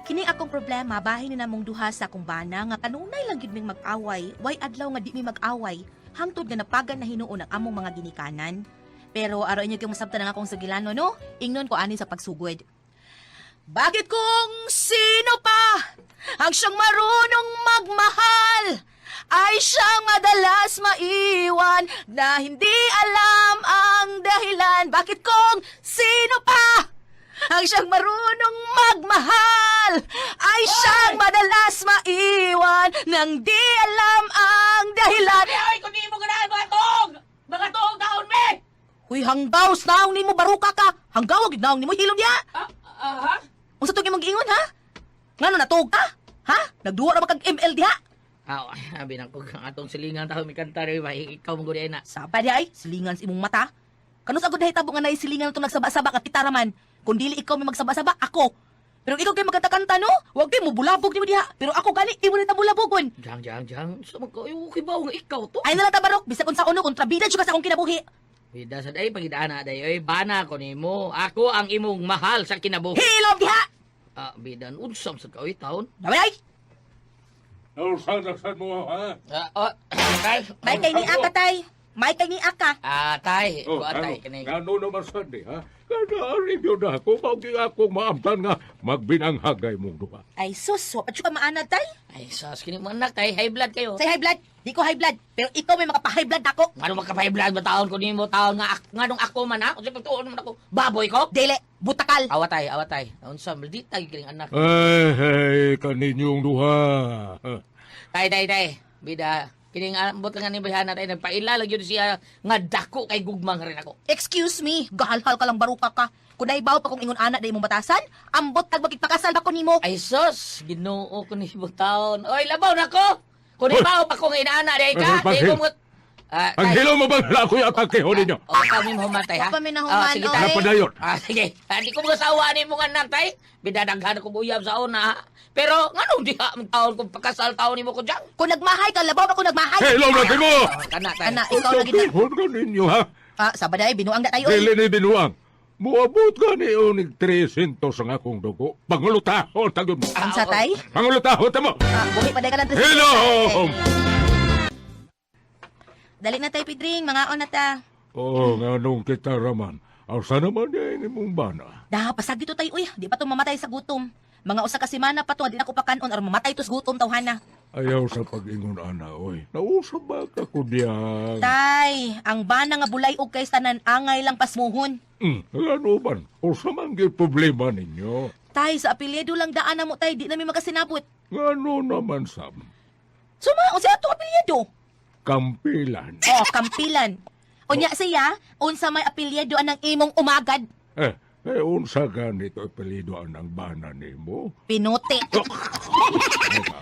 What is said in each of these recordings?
Kining akong problema, bahin ni namong duha sa akong bana nga kanunay lang gid ming mag-away, way adlaw nga di mi mag-away, hangtod nga napagan na hinuon ang among mga ginikanan. Pero aro inyo kayong masabtan ang akong sugilano, no? Ingnon ko ani sa pagsugod. Bakit kung sino pa ang siyang marunong magmahal ay siyang madalas maiwan na hindi alam ang dahilan? Bakit kung sino pa ang siyang marunong magmahal ay siyang madalas maiwan nang di alam ang dahilan? Ay, kung di mo ganahan mga tong! Mga tong taon, me! Uy, hanggaw, naong ni mo, baruka ka! Hanggaw, naong ni mo, hilom niya! Ha? Kung sa itong mag-ingon, ha? Ngano, natog ka? Ha? Nagduwa na makag-ML diha? Sabi na ko kang atong silingan tao may kanta rin, ikaw mong gudi na. Sapa di ay, silingan sa imong mata. Kano sa agad tabo nga naisilingan itong nagsaba-saba ka kita raman. Kung dili ikaw may magsaba-saba, ako. Pero ikaw kayo magkanta-kanta, no? Huwag kayo mo bulabog di mo diha. Pero ako gani, di mo rin bulabogon. Jang. Sa okay ba nga ikaw to? Ay nalang tabarok, bisa kung sa uno, kontrabida juga sa akong kinabuhi. Bida sa day, pagidaan na day, oy, bana ko nimo. Ako ang imong mahal sa kinabuhi. Hilom diha! Bidan, unsam sa kaoy taon. Daway ay! Nausan mo, ha? Tay. May kay ni Aka, tay. May kay ni Aka. Tay. Oh, Tay, kini. ano naman sandi, ha? Kada-review na ako, pag ako maamtan nga, magbinanghagay mong duha. Ay sus, wapad siya ka maanad, tay. Ay, sas, kini mo anak, tay, high blood kayo. Say high blood. Di ko high blood. Pero ikaw may makapa-high blood ako. Ngano magka-high blood ba taon ko nimo taon nga nganong ako man ha? Kasi pagtuon man ako, baboy ko. Dili, butakal. Awatay. Unsam, di tagi kining anak. Ay, kaninyong duha. Tay. Bida, kining ambot lang ni bayana tay nagpailalag yun siya nga dako kay gugmang rin ako. Excuse me, gahalhal ka lang baruka ka. Kung naibaw pa kung ingon anak na imong batasan, ambot kag magkipakasal ba ko nimo. Ay sus, Ginoo ko ni taon. Oy, labaw na ko. Kung ibaw pa kong inaana day ka, Bakit? di ko mo. Ang hilo mo ba ako yung atakeho ninyo? Kami mahumatay ha. Kami nahuman, Sige oy. tay. Napadayon. Sige. Di ko mga sawa ni mong anak tay. Bidadaghan ko buyab sa una ha. Pero nganong di ha ang taon kung pagkasal taon ni mo ko dyan? Kung nagmahay ka, labaw na kung nagmahay. Hello, natin mo! Kana tay. Ana, ikaw na gina. Ang ka ninyo, ha? Sabaday, binuang na tayo. Dili ni binuang. Muabot ka ni unig 300 ang akong dugo. Pangulutahon, tagod mo. Ang satay? Pangulutahon, tamo! Buhi pa day ka lang. Hello! Dali na tayo, Pidring. Mga on na ta. Oo, nga nung kita raman. Asa naman niya ini mong bana? Pasag dito tayo, uy. Di pa to mamatay sa gutom. Mga usa ka semana pa to, di na ko pakanon or mamatay to sa gutom, tawhana. Ayaw sa pag-ingon, ana, oy. Nausap ba ka ko diyan? Tay, ang bana nga bulay og kay tanan angay lang pasmuhon. Ano man? O sa manggil problema ninyo? Tay, sa apelyido lang daan na mo, tay. Di na may makasinabot. Ano naman, Sam? Suma, unsa ato apelyido? Kampilan. Kampilan. Unya siya, unsa may apelyido anang imong umagad? Unsa ganito apelido ang bana nimo? Pinuti.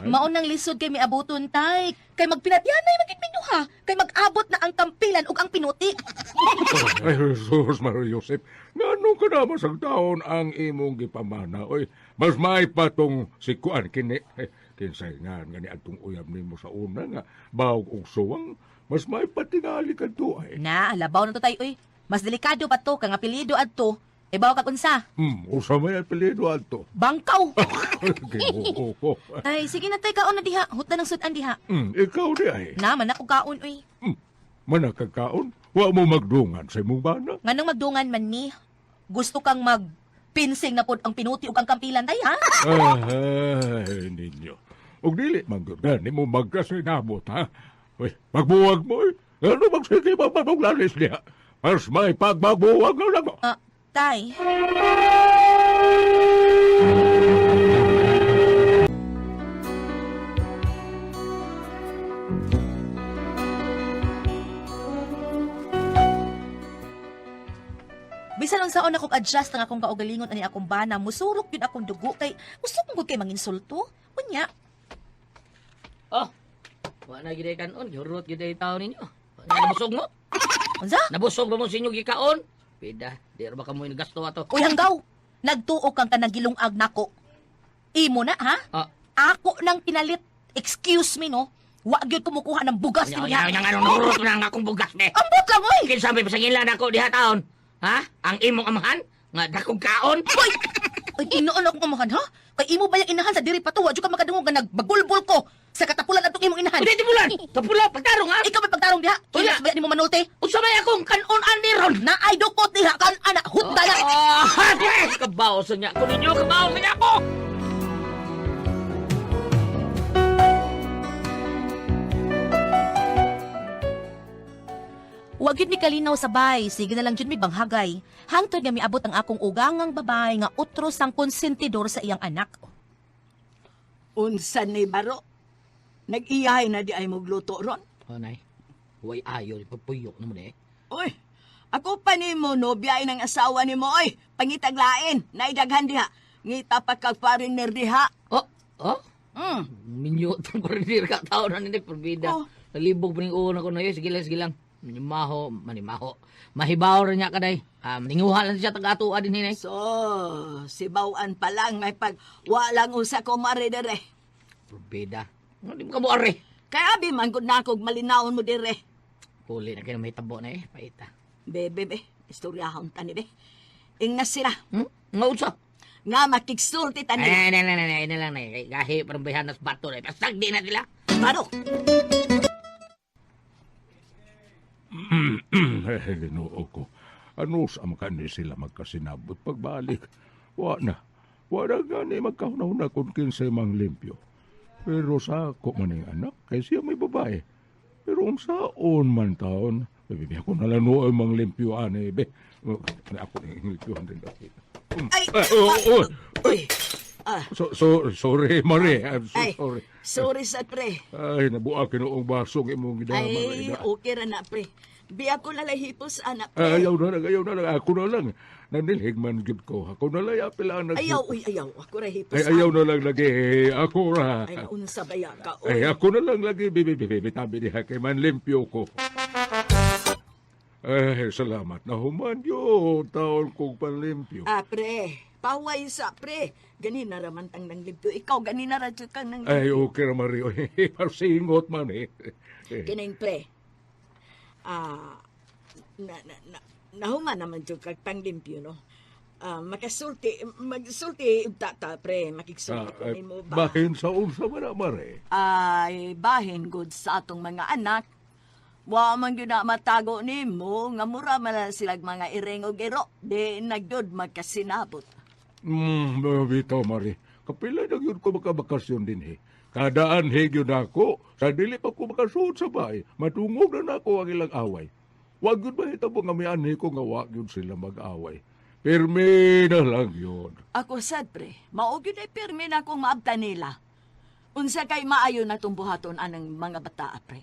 Maunang lisod kay miabuton, tay. Kay magpinatyanay magigminuha. Kay mag-abot na ang kampilan ug ang pinuti. Ay, Jesus, Mario Joseph. Ngano ka naman sa taon ang imong gipamana? Oy, mas may patong si Kuan kini. Kinsay nga ni atong uyab nimo sa una nga bawog og suwang. Mas may patingali ka to ay. Na, labaw na to tay, uy. Mas delikado pa to, kang apelyido adto. Ibaw ka kunsa. Usa may apelido ato. Bangkaw. Ginoo ko. Ay, sige na tay, kaon na diha. Huta ng sudan diha. Ikaw di ay. Naman ako kaon, uy. Manakakaon, wa mo magdungan sa imong bana. Nganong magdungan man ni? Gusto kang magpinsing na pod ang pinuti ug ang kampilan, tay, ha? Ay, ninyo. Og dili magdugan nimo magkasinabot, ha? Uy, magbuwag mo, eh. Ano magsige pa lalis niya? Mas may pagbabuwag na lang. Tay. Bisan ang saon akong adjust ang akong kaugalingon ani akong bana, musurok yun akong dugo kay gusto kong kay manginsulto. Unya, Wala gid kanon, yurot gid taon ninyo. Nabusog mo? unsa? Nabusog ba mo sa inyo gikaon? Pida, di ra ba kamo gasto ato? Uy hanggaw, nagtuo kang kanagilungag nako. Imo na ha? Ako nang pinalit. Excuse me no. Wa gyud kumukuha ng bugas ni Yang ano nurot na nga akong bugas be. Ambot lang oy. Kinsa may pasangilan ako diha taon? Ha? Ang imong amahan nga dakog kaon? Hoy! Ay, tinoon ako kumakan, ha? Kay imo ba yung inahan sa diri patuwa? Diyo ka makadungog nga nagbagulbul ko sa katapulan atong imong inahan. Pwede tibulan! Tapula, pagtarong ha! Ikaw may pagtarong diha. Wala. Kaya ni mo manulti. Usamay akong kanon aniron! Na ay dukot diha kan anak hutda na. Kabaw sa niya ko ninyo! Kabaw sa niya ko! Wagid ni kalinaw sabay, sige na lang jud mi banghagay. Hangtod nga miabot ang akong ugangang babae nga utros sang konsentidor sa iyang anak. Unsan ni Baro? Nag-iyahay na di ay magluto ron. Oh, nay. Huwag ayaw. Pagpuyok naman eh. Uy, ako pa ni mo, nobya ng asawa ni mo, oy, pangitaglain, naidaghan diha. Ngita pa kag foreigner diha. Oh? Oh? Mm. Minyo itong korinir ka tao na nila. Perbida. Oh. Nalibog pa ning una ko na yun. Sige lang. Manimaho. Mahibaw rin niya ka day. Maninguha lang siya taga-atua din hinay. So, si Bawan pa lang, may pag walang usa ko maridere. Perbida. Hindi mo ka buwari. Kaya abi, manggod na akong malinawon mo dire. Puli na kayo may tabo na eh. Paita. Be, istoryahon tani be. Ingnas sila, Nga utsa. nga makiksulti tani. Ay, na lang na. Gahi parang bayanas bato na. Pasag di na sila. Baro, Ginoo ko. Ano sa makani sila magkasinabot pagbalik? Wala gani magkahuna kung kinsay mang limpyo. Pero sa ako maning anak, kay siya may babae. Pero saon man taon, bebe ako nalano ay mang limpyo ane, be. Ako nang limpyohan din dati. ay, Uy, ah, sorry, Marie. I'm so ay, sorry. sorry sa pre. Ay, nabuak kinoong basong imong gidama. Ay, okay ra na pre. Biya ko lalahipos anak pre. Ayaw na lang. Ako na lang. Nanilhig man gid ko. Ako na lang apila na. Ayaw, ako ra hipos. Ay, ayaw na lang lagi. Ako ra. Ay, unsa baya ka, Ay, oy. ako na lang lagi. Tabi diha kay man limpyo ko. Ay, salamat na human yun. Taon kong panlimpyo. Ah, pre. Paway sa pre. Gani na raman tang nang libyo. Ikaw, gani na radyo kang nang Ay, okay na Mario. Parsingot man eh. Kinain pre. Nahuman naman dyan kag panglimpyo, no? Magsulti, tata, pre, makiksulti ko mo ba? Bahin sa unsa man na, Mare. Ay, bahin good sa atong mga anak. Wa man gyud na matago nimo nga mura man silag mga ireng og iro, di nagdod magkasinabot. Bitaw, Mare. Kapila na yun ko makabakasyon din eh. Kadaan higyo na ako. Sa dili pa ko makasuot sa bahay. Matungog na ako ang ilang away. Wag yun ba hitabo nga may anhi ko nga wag yun sila mag-away. Pirmi na lang yun. Ako sad pre, mao gyud ay pirmi na akong maabta nila. Unsa kay maayo na tong buhaton anang mga bata pre.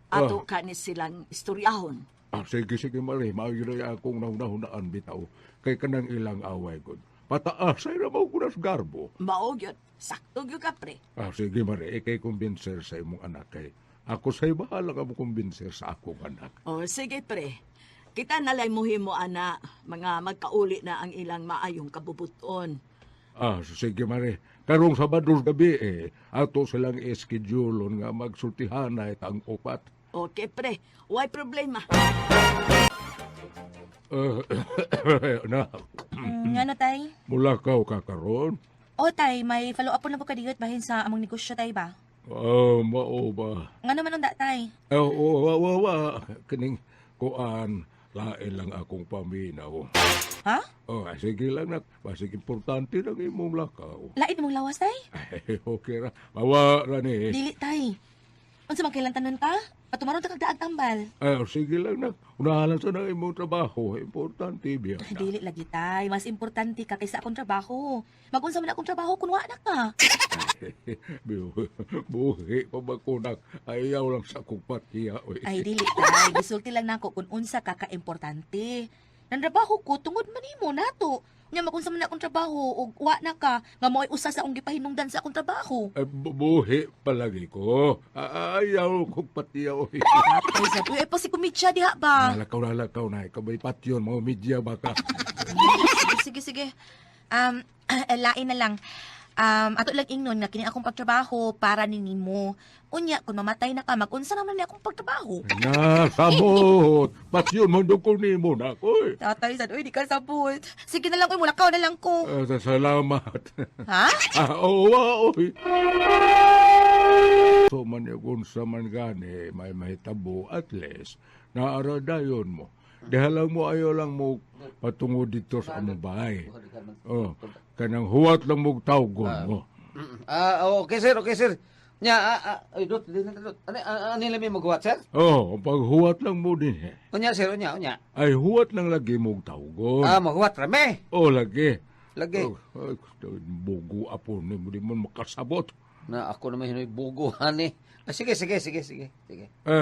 Ato kanis silang istoryahon. Sige, Mare. Maayo na akong naunahunaan bitaw. Kay kanang ilang away ko. Pataasay na mo kunas garbo. Mao gyud, sakto gyud ka pre. Sige, Mare. Ikay kumbinser sa imong anak kay. Ako sa'y bahala ka mo kumbinser sa akong anak. O sige pre, kita nalay muhimo ana mga magkauli na ang ilang maayong kabubuton. Sige, Mare. Karong Sabados gabi ato silang schedule nga magsultihan na itang upat. Okay pre, why problema. Na, Ano tay? mula ka kakaroon? O tay, may follow up po na po kadiyot bahin sa among negosyo tay ba? Mao ba? Nga naman ang tay. Wa. Kining kuan, lain lang akong paminaw. Ha? Sige lang na. Basig importante lang imong lakaw. Lain mong lawas tay? Okay ra. Mawa ra ni. Dili tay. Unsa man kailan tanon ta? Patumaron ta kag daag tambal. Sige lang na. Unahalan sa na imong trabaho. Importante biya na. Dili lagi tay, mas importante ka kaysa akong trabaho. Magunsa man akong trabaho kun wa na ka. Buhi pa ba ko nak? Ayaw lang sa akong patiya. Ay dili tay, gisulti lang nako kun unsa ka ka-importante. Nandrabaho ko tungod man nimo nato. Nya magunsa man akong trabaho ug wa na ka nga mo'y usa sa akong gipahinungdan sa akong trabaho. Buhi palagi ko. Ayaw kong patiya. Ay sa tuyo pa si kumidya diha ba? Nalakaw na. Kabay patyon. Mga media baka. Sige. Lain na lang. Ato lang ingnon nga kini akong pagtrabaho para ninimo. Unya, kung mamatay na ka, mag-unsa naman ni akong pagtrabaho. Nasabot. Pasyon mo doon ko ni mo na ko eh. Tatay, sad, uy, di ka sabot. Sige na lang, uy, mulakaw na lang ko. Salamat. Ha? Oo, oy. So man yung sa man gani, may mahitabo at least, naaradayon mo. Dahil mo ayaw lang mo patungo dito sa among bahay. Oh, kanang huwat lang mo tawgon mo. Okay sir. Nya, ay dot, dot. Ano lang may maghuwat sir? Oh, pag huwat lang mo din eh. Unya sir, unya. Ay huwat lang lagi mong tawgon. Maghuwat rame. Oh, lagi. Lagi. Oh, ay, bugo apo ni mo di mo makasabot. Na ako naman hinoy buguhan eh. Sige.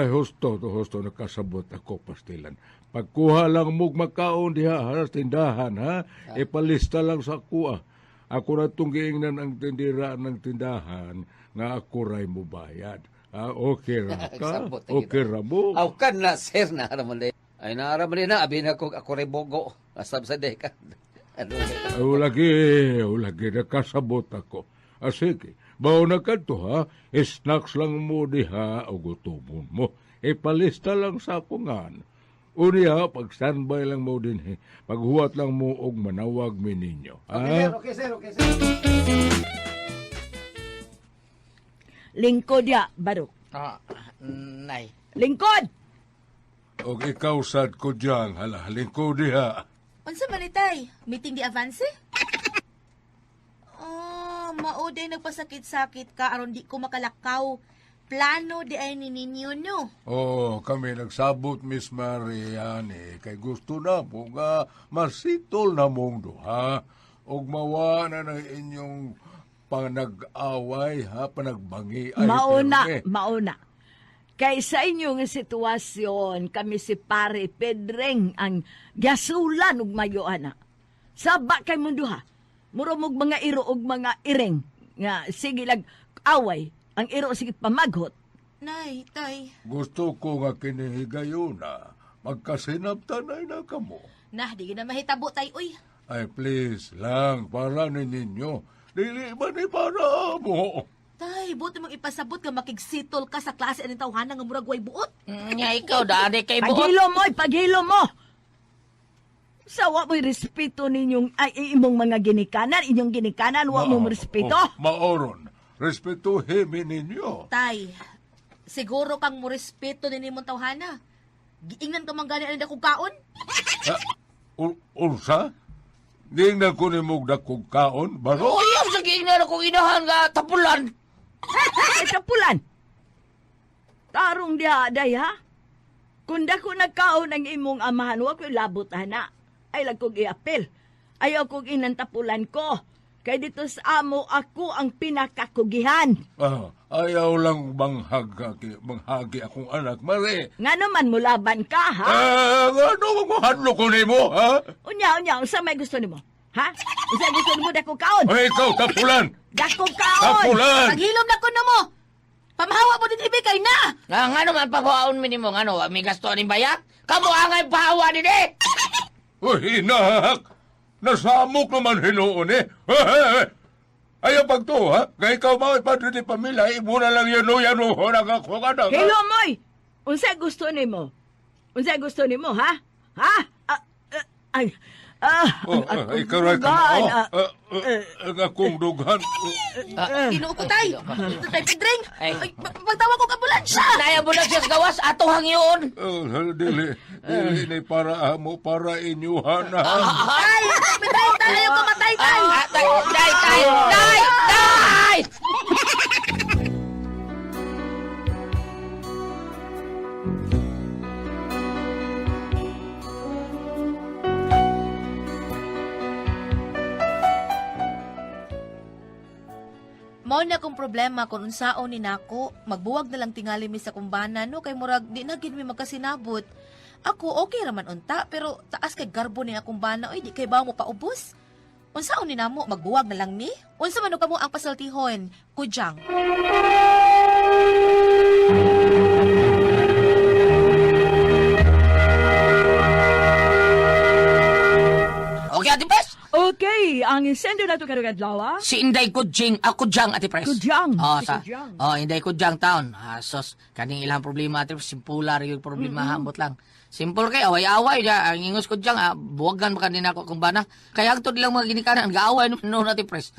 Husto nakasabot ako pastilan. Pagkuha lang mo makaon diha sa tindahan ha, ipalista lang sa kuha. Ako na itong giingnan ang tindira ng tindahan nga ako ray mo bayad. Okay ra ka? Sabot na Okay kita. ra mo? Aw kan na sir, naaraman ay naaraman na, abin ako rin bogo. Asab sa dekan. Ano Lagi nakasabot ako. Sige, bao na ka to ha, snacks lang mo diha o gutomon mo. Ipalista lang sa pungan. Unya, pag standby lang mo din he. Paghuwat lang mo og manawag mi ninyo. Okay sir. Lingkod ya, Barok. Nay. Lingkod! Og ikaw sad ko diyang halhalin ko diha. Unsa man ni tay? Meeting di avance? Oh, mauday nagpasakit-sakit ka aron di ko makalakaw. Plano di ay ni ninyo no. Oh, kami nagsabot Miss Mariani kay gusto na mo nga masitol na mong duha og mawa na ng inyong panag-away ha, panagbangi ay Mauna. Kay sa inyong sitwasyon, kami si Pare Pedreng ang gasulan ug mayo ana. Saba kay mundo ha. Muro mog mga iro ug mga ireng nga sige lag away. Ang iro sige pamaghot. Nay, tay. Gusto ko nga kinihigayon na magkasinabtanay na kamo. Nah, di na mahitabo tay uy. Ay please lang, para ni ninyo. Dili ba ni para mo? Tay, buti mong ipasabot ka makigsitol ka sa klase ng tawhanan nga murag way buot. Nya ikaw, dade kay buot. Paghilo mo! Sawa mo'y respeto ninyong, ay imong mga inyong ginikanan, wa mo respeto. Maoron, respetuhin mi ninyo. Tay, siguro kang mo respeto din imong tawhana. Giingnan ka man gani ang dakong kaon? Ursa? Di na ko ni mong dakong kaon, baro? Uyab sa giingnan akong inahan nga tapulan. Ay, tapulan! Tarong diha, day ha? Kung dako nagkaon ang imong amahan, wa ko'y labot ana. Ay, lag kong i-apel. Ayaw kong inantapulan ko. Kay dito sa amo, ako ang pinakakugihan. Ayaw lang manghagi akong anak, Mare. Nga naman, mulaban ka, ha? Ano mo hadlo ko ni mo, ha? Unya, unsa may gusto nimo? Ha? Unsa gusto nimo dako kaon? Ay, ikaw, tapulan! Dako kaon! Tapulan! Paghilom na ko na mo! Pamahawa mo din ibigay na! Nga naman pabawaon mi nimo ngano, may gasto ni bayat. Kamo angay pahawa ni de. Uy, inak! Nasamok naman hinuon eh! Ayaw pag to, ha? Kaya ikaw mga padre ni pamilya, ibo na lang yan o ako ka na. Hello, moy! Unsa gusto nimo? Unsa gusto nimo, ha? Ha? Ikaw rin ka ang akong dughan. Inuo ko tay! Ito tay Pedreng! Ay. Ay, magtawa ko ambulansya! Naya bulag siya sa gawas ato hangyoon. Dili ni para mo, para inyuhan na. Tay! Pedreng, tayo kamatay tay! Tay! Mao na kong problema kung unsaon ni nako, magbuwag na lang tingali mi sa kumbana no kay murag di na gid mi magkasinabot. Ako okay raman unta pero taas kay garbo ni akong bana oy di kay ba mo paubos. Unsaon ni namo magbuwag na lang mi? Unsa man kamo ang pasaltihon? Kujang. Okay, Ate Bes? O Okay, ang sendo na to karong adlaw. Si Inday Kudyang, Kudyang, Ate Pres. Kudyang, Oh, si sa, Kudyang. Inday Kudyang taon. Sos, kaning ilang problema, Ate Pres, simpular yung problema, hambot lang. Simple kay, away-away siya. Ang ingos Kudyang, buwagan pa kanina ko kung bana. Kaya ang to nilang mga ginikanan, gaaway no Ate Pres.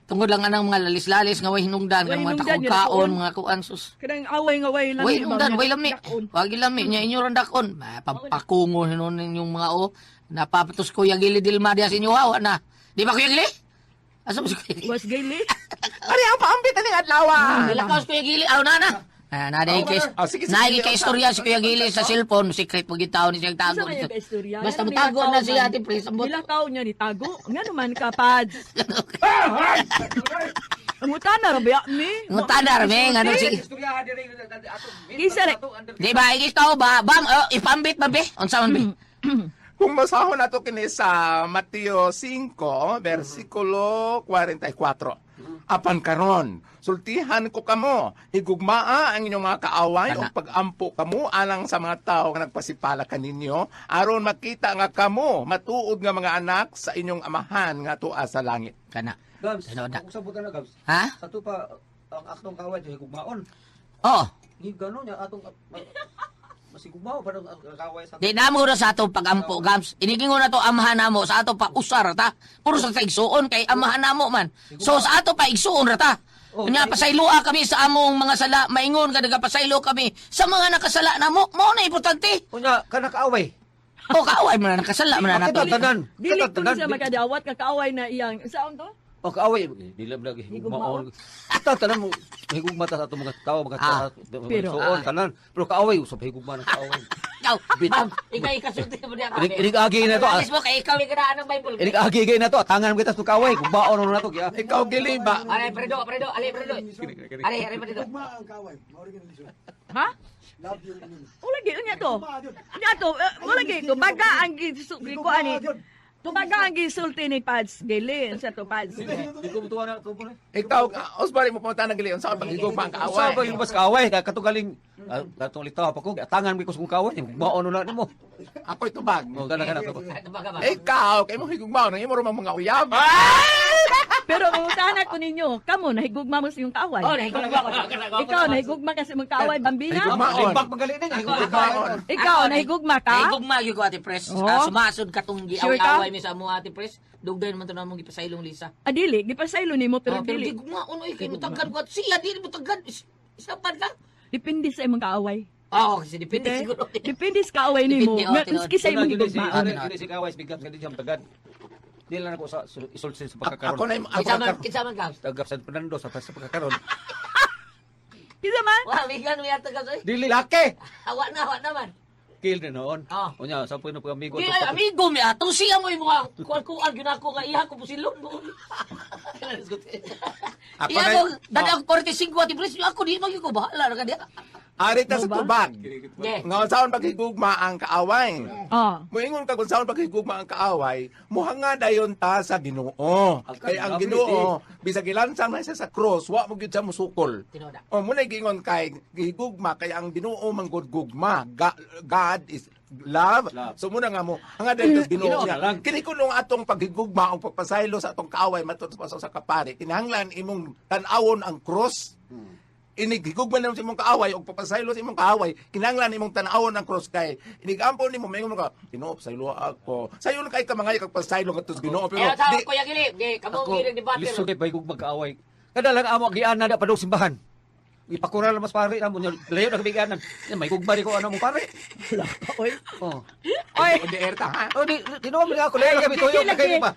Tungod lang anang mga lalis-lalis nga way hinungdan, Way nga mga hinungdan, takong-kaon, yun, mga kuan, sus. Kanang away lang. Way hinungdan, way lami. Wag lami, nya inyo ran dakon. Papakungo hinon yung mga napapatos ko yung gili dilma diya sa inyo, na. Di ba Kuya Gili? Asa mo si Kuya Gili? Was gayli. Ari ang paambit aning adlaw. Nilakaw si Kuya Gili, na. Naday kay sige, naday sige, kay istorya si Kuya Gili sa cellphone, secret mo gitaw ni siyang tago. Sa kanya istorya. Basta matago na si Ate Pres, ambot. Nilakaw niya ni tago. Nga naman kapad. Amutan na rabya ni. Ngutadar me ngano si Kisa rin. Di ba igis tao ba? Bam, ipambit ba be? Unsa man be? Kung masahon nato kini sa Mateo 5 versikulo 44. Apan karon, sultihan ko kamo, higugmaa ang inyong mga kaaway o pagampo kamo alang sa mga tao nga nagpasipala kaninyo aron makita nga kamo matuod nga mga anak sa inyong amahan nga tuwa sa langit. Kana. Gams, Ano na? kung sabutan na, Gams. Ha? Ato pa, ang aktong kaway, higugmaon. Oh, Ni gano'n niya, atong, masigugmao, parang ang kaway sa... di na mo ra sa ato pagampo gams. Inigingon na to amahan namo sa ato pa usar ta. Puro sa igsuon kay amahan namo man. So sa ato pa igsuon ra ta. Nya pasaylua kami sa among mga sala, maingon ka nagapasaylo kami sa mga nakasala namo. Mao na importante. Kunya, kaaway. O kaaway man na nakasala man na nato. Tanan. Dili ko siya makadawat kakaway na iyang. Saan to? O kaaway, dili lang higugmaon. Ito, tanan mo, higugma ta sa itong mga tao, mga tao, Pero, suon, tanan. Pero kaaway, usap higugma ng kaaway. Ikaw, Bitaw. ikaw ikasulti mo niya Inig-agi na to. Alis mo kay ikaw ikinaan ng Bible. Inig-agi na to. Tangan mo kita sa kaaway. Gugmaon na to. Ikaw gili ba? Ale, predo, ale, predo. Ale, predo. Ha? Wala gid niya to. Niya to, wala gid ko baga ang ko ani. Tumaga ang gisulti ni Pads Gili sa to Pads. Hindi ko mutuwa na. Ikaw, Osbari mo pumunta ng gili, unsa ka paghigugma ang Sa ba kaaway? yung mas kaaway? Katugaling, katong litaw pa ko. Tangan mo ko sa kaaway. Gugmaon na mo. Ako'y tubag. O, gana ka na to. Ikaw, kay mo higugma, nang imo rumang mga uyab. Pero mamutahan ko ninyo, kamo nahigugma mo sa iyong kaaway. Oh, nahigugma ko. Ikaw nahigugma ka sa iyong kaaway bambina. Higugmaon. Bak magaling din. Higugmaon. Ikaw nahigugma ka? Nahigugma yung ko, Ate Pres. Oo. Sumasod ka tong Sure ka? giaway mi sa mo, Ate Pres. Dugdayon man to na mong gipasaylong Lisa. Adili, di pa saylo nimo pero Pero dili. di gugma, uno, kay mutagad ko. Siya, di mo tagad. Isapan ka. Depende sa imong kaaway. Oo, kasi depende siguro. Depende sa kaaway nimo. Depende, Nga, tinood. Maski sa imong Gini gugmaan. si kaaway, bigyan ka din siyang tagad. Di lang ako sa isulsin sa Ako pagkakaroon. na yung Kinsaman ka. Tagap sa Fernando sa pagkakaroon. Kisa man? Wah, bigan mo yata ka, soy. Dili. laki. Awa naman. Kill na noon. Oh. Unya, sa po na pag-amigo. Di ay amigo mi ato siya mo yung mga kuan-kuan ginako nga iha ko pusilon mo. Ako Iya na- ko dali ako 45 Ate Pres, ako di magyo ko bahala ra ka diha. Ari ta sa tubag. Yeah. Nga unsaon paghigugma ang kaaway. Ah. Moingon ka kung saan paghigugma ang kaaway, muhanga dayon ta sa Ginoo. Kay ang Ginoo bisag ilansang na siya sa cross, wa mo gyud siya musukol. Tinoda. O muna gingon kay gihigugma kay ang Ginoo manggugma. God is love. So muna nga mo, hanga dayon sa Ginoo Ginoo niya. na lang. Kini kuno nga atong paghigugma o pagpasaylo sa atong kaaway matud sa kapari. Kinahanglan imong tan-awon ang cross. Inigigugma na sa imong kaaway o papasaylo sa imong kaaway, kinahanglan imong tan-awon ang cross kay inigampo nimo maingon ka Ginoo pasaylo ako sayon kay ka mga kagpasaylo katus Ginoo pero Kaya sa di Kuya Gili, di kamo Ako, giling debate. liso kay paigug magkaaway. Kada lang amo gian na pa daw simbahan. Ipakural mas pare na mo layo na kabiganan. May gugma di ko ano mo pare. Oy. Oh. Oy. di erta ha. Oh, di tinuom nga ako layo kami tuyo na kayo pa.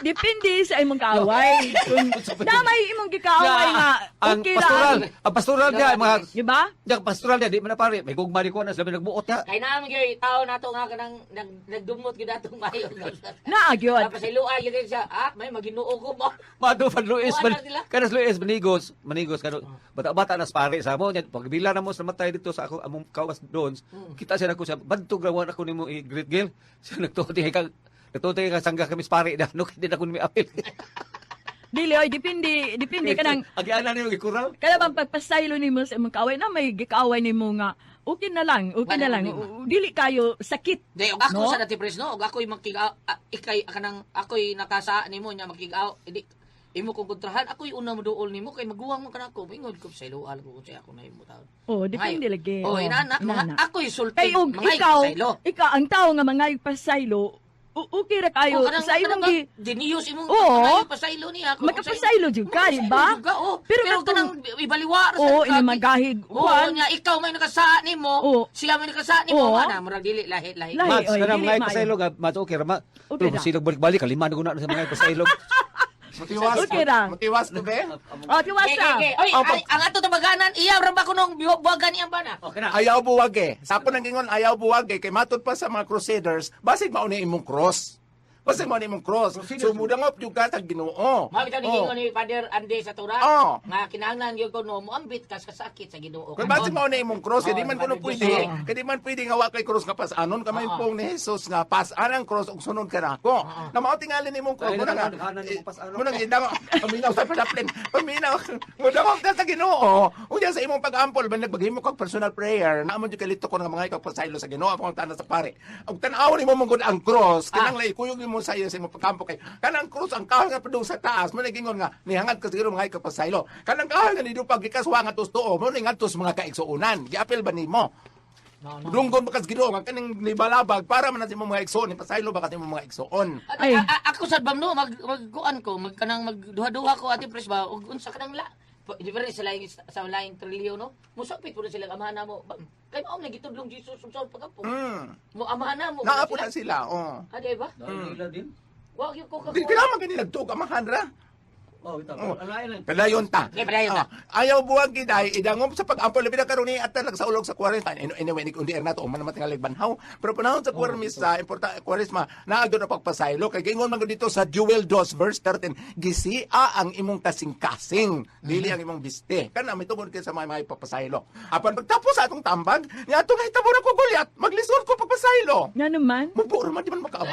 Depende sa imong kaaway. Kung damay imong gikaaway nga Ang okay pastoral, ra. ang pastoral niya mga Di ba? Diyan, pastoral niya, di man na pare. May gugma di ko na, sabi nagbuot niya. Kay naman gyud tao nato nga kanang nagdumot gyud atong mayo. Naagyod. Tapos iluay gyud siya, may maginuo ko ba? Mado pan Luis, Wala sila. kanas Luis, manigos, kano, bata-bata nas pare sa mo, pagbila na mo sa matay dito sa ako, among kawas doon, kita siya na ko siya, bantog rawan ako ni mo i-great girl, siya nagtuti ka sangga kami sa pare, na, no, hindi na ko ni apil. Dili oy, depende kanang Agianan niyo, gikural. kada bang pagpasaylo nimo sa imong kaaway na may gikaaway nimo nga Okay na lang, okay Wala na lang. problema. Dili kayo sakit. Di, og ako No? sa dati pres, no? Og ako'y makigaw, ako'y nakasa nimo nya makigaw. Hindi, imo kong kontrahan, ako'y una mo dool nimo, kay maguwang mo ka na ako. Ingod ko sa ilual ko kung ako na imo taon. Oh, depende lagi. Oh, inana, inana. ako'y sulti, Kay og mga ikaw, ikasaylo. ikaw ang tao nga mga pasaylo, okay ra kayo sa imong gi diniyos imong Oo. mga pasaylo niya. magkapasaylo jud ka, di ba? Pero Pero kanang ibaliwa ra Oo, sa ini magahig. Oo, Juan, nya ikaw may nakasaan nimo, Oo. siya may nakasaan nimo, Oo. ana murag dili lahi. Lahi. Mads, oy, kanang dili mga maayo. pasaylog, Mads, okay ra, ma. Okay Pero ra. silog balik-balik, kalima na guna sa mga pasaylog. Matiwas, Okay ra. matiwas to be. Oh, tiwasa. Oy, Oh, ang ato tabaganan, iya ra ba kunong buwagan niya ba na? Okay na. Ayaw buwag eh. Sapo nang gingon ayaw buwag eh. Kay matod pa sa mga crusaders, basig mauna imong cross. Basig mauna imong cross. So mudangop juga sa Ginoo. Mao bitaw ni Oh. ingon ni Father Ande sa Torah Oo. nga kinahanglan gyud ko no moambit ka sa sakit sa Ginoo. Kung basig mauna imong cross, kaya di man kuno Oo. pwede. Kaya di man pwede nga wa kay cross nga pasanon kamay Oo. pong ni Jesus nga pasan ang cross ug sunod ka nako. Na mao tingali nimong cross. Kaya Muna nga. naghanan imong pasanon. Muna nga paminaw sa chaplain. Paminaw. Mudangop ka sa Ginoo. Unya sa imong pag-ampol ban nagbagimo kag personal prayer. Naamon jud kalito ko nga mga ikaw pasaylo sa Ginoo apong tana sa pare. Ug tan-aw nimo mong ang cross. Kinang lay kuyog mo sa iya sa imong pagkampo kay kanang cross ang kahal nga padung sa taas mo nagingon nga nihangad ka siguro mga ikaw pasaylo. Kanang kahal nga nidupag gikaswa nga tustuo mo ni ngadtos mga kaigsuunan. Giapil ba nimo? Dunggon ba kas Ginoo nga kaning nibalabag para man sa imong mga igsoon ni pasaylo ba kasi imong mga igsoon. Ay. Ako sa bam no magkuan ko magkanang magduha-duha ko ati pres ba ug unsa kanang la different sa laing trilyon no musapit pud sila amahan namo kay mao na gitudlong Jesus sa pagapo mo amahan namo Naapo na sila. Oh. ade ba Nila din. wa gyud ko ka Di kailangan ganito nagtug amahan ra. Oh, ito. Oh. Alain lang. Padayon ta. Okay, padayon ta. Ayaw buwag giday idangom sa pag-ampol labi na karon ni at sa ulog sa 40. Anyway ni kundi na to man naman tingalig banhaw. Pero panahon sa kwarmisa, importante kwaresma naagdo na pagpasaylo kay gingon man dito sa Joel 2 verse 13, gisia ang imong kasing-kasing, dili ang imong biste. Kana may tungod kay sa mga papasaylo. Apan pagtapos sa atong tambag, ni atong hitabo na ko Goliath, maglisod ko pagpasaylo. Nga naman. Maburo man di man makaabot.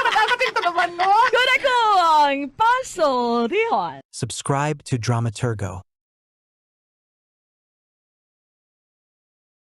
Nakakating to naman no. Good ako ang paso, Rihon. Subscribe to Dramaturgo.